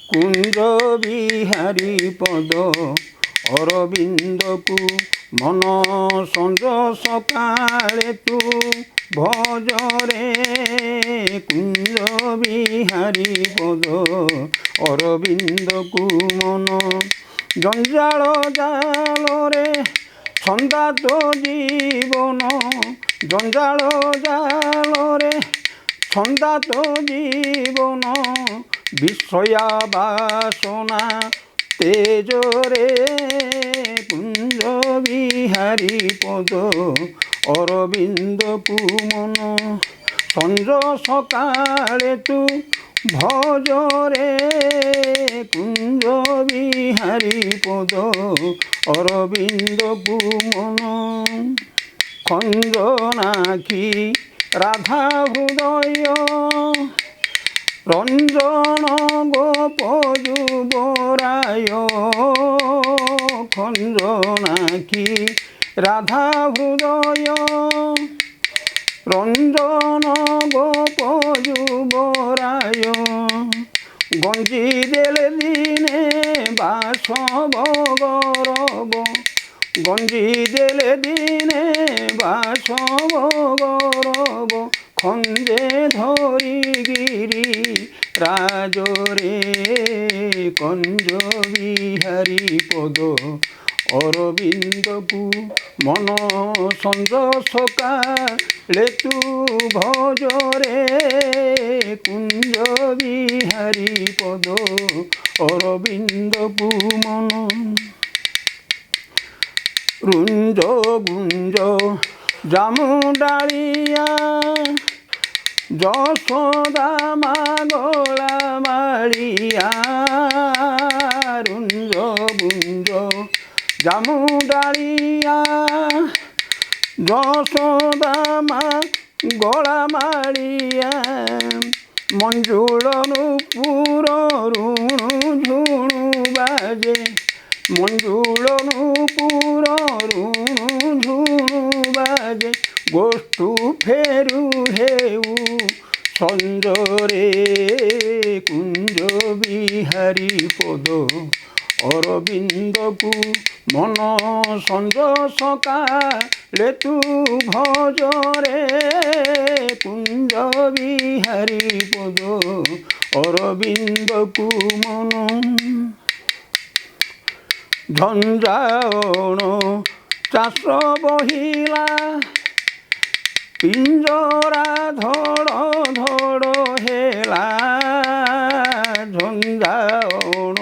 কুঞ্জ বিহারী পদ অরবিন্দকু মন সঞ্জ সকালে তু ভজরে কুঞ্জ বিহারী পদ অরবিন্দকু মন জঞ্জাল জালরে ছন্দা তো জীবন জঞ্জাল জালরে ছন্দা তো জীবন বিস্ময়া বাসনা তেজরে কুঞ্জ বিহারী পদ অরবিন্দকু মন সঞ্জ সকালে তু ভজরে কুঞ্জ বিহারী পদ অরবিন্দকু মন খঞ্জনাখি রাধা হৃদয় রঞ্জন গোপ যুবরায় খঞ্জনাখি রাধা হৃদয় রঞ্জন গোপ যুবরায় গঞ্জি দেলে দিনে বাসব গরব গঞ্জি দেলে দিনে বাসব গরব খঞ্জে ধরি গিরি রাজরে কঞ্জ বিহারী পদ অরবিন্দকু মন সঞ্জ সকালে তু ভজরে কুঞ্জ বিহারী পদ অরবিন্দকু মন রুঞ্জ গুঞ্জ জামু ডালিয়া যশোদা মাগলা মালিয়া রুঞ্জ গুঞ্জ জামু ডালিয়া যশোদা মাগলা মালিয়া মঞ্জুল নূপুর রুণু ঝুণু বাজে মঞ্জুল নূপুর রুণু ঝুণু বাজে গোষ্ঠু ফেরু হেউ সঞ্জরে কুঞ্জ বিহারী পদ অরবিন্দকু মন সঞ্জ সকালে তু ভজরে কুঞ্জ বিহারী পদ অরবিন্দকু মন ঝঞ্ঝাওণ চাষ বহিলা পিঞ্জরা ধড় ধড় হেলা ঝঞ্ঝাওণ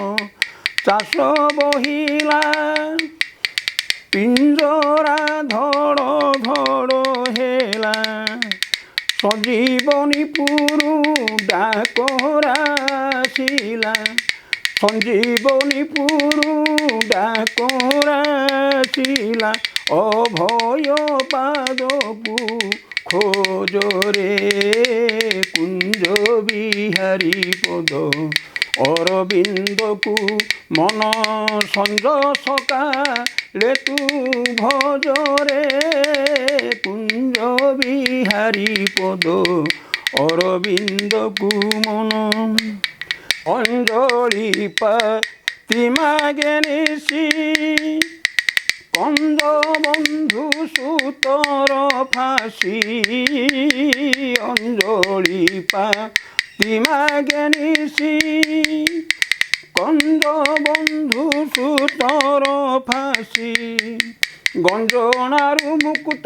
চাষ বহিলা পিঞ্জরা ধড় ধড় হেলা সঞ্জীবনী পুরু ডাকরা শিলা সঞ্জীবনী পুরু ডাকরা শিলা অভয় পাদকু খোজরে কুঞ্জ বিহারী পদ অরবিন্দকু মন সঞ্জ সকালে তু ভজরে কুঞ্জ বিহারী পদ অরবিন্দকু মন অঞ্জলি পাতি মাগে নিশি কন্দ বন্ধু সুতর ফাঁসি অঞ্জলি পাতি মাগে নিশি কন্দ বন্ধু সুতর ফাঁসি গঞ্জনারু মুকুত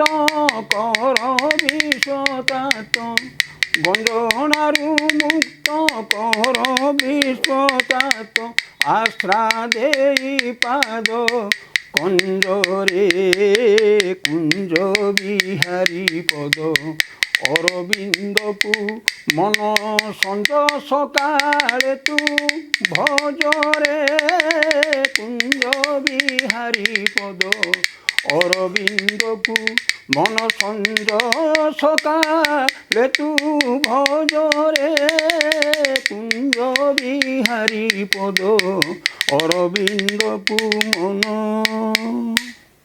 কর বিশ্বতাত গঞ্জনারু মুক্ত কর বিশ্বতাত আশ্রা দেই পাদ কঞ্জরে কুঞ্জ বিহারী পদ অরবিন্দকু মন সঞ্জ সকালে তু ভজরে কুঞ্জ বিহারী পদ অরবিন্দকু মন সঞ্জ সকালে তু ভজরে কুঞ্জ বিহারী পদ অরবিন্দকু মন।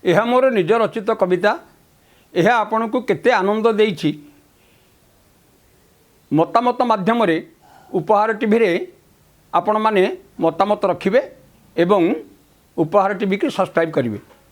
ଏହା ମୋର ନିଜ ରଚିତ କବିତା। ଏହା ଆପଣଙ୍କୁ କେତେ ଆନନ୍ଦ ଦେଇଛି ମତାମତ ମାଧ୍ୟମରେ ଉପହାର ଟିଭିରେ ଆପଣମାନେ ମତାମତ ରଖିବେ ଏବଂ ଉପହାର ଟିଭିକି ସବସ୍କ୍ରାଇବ୍ କରିବେ।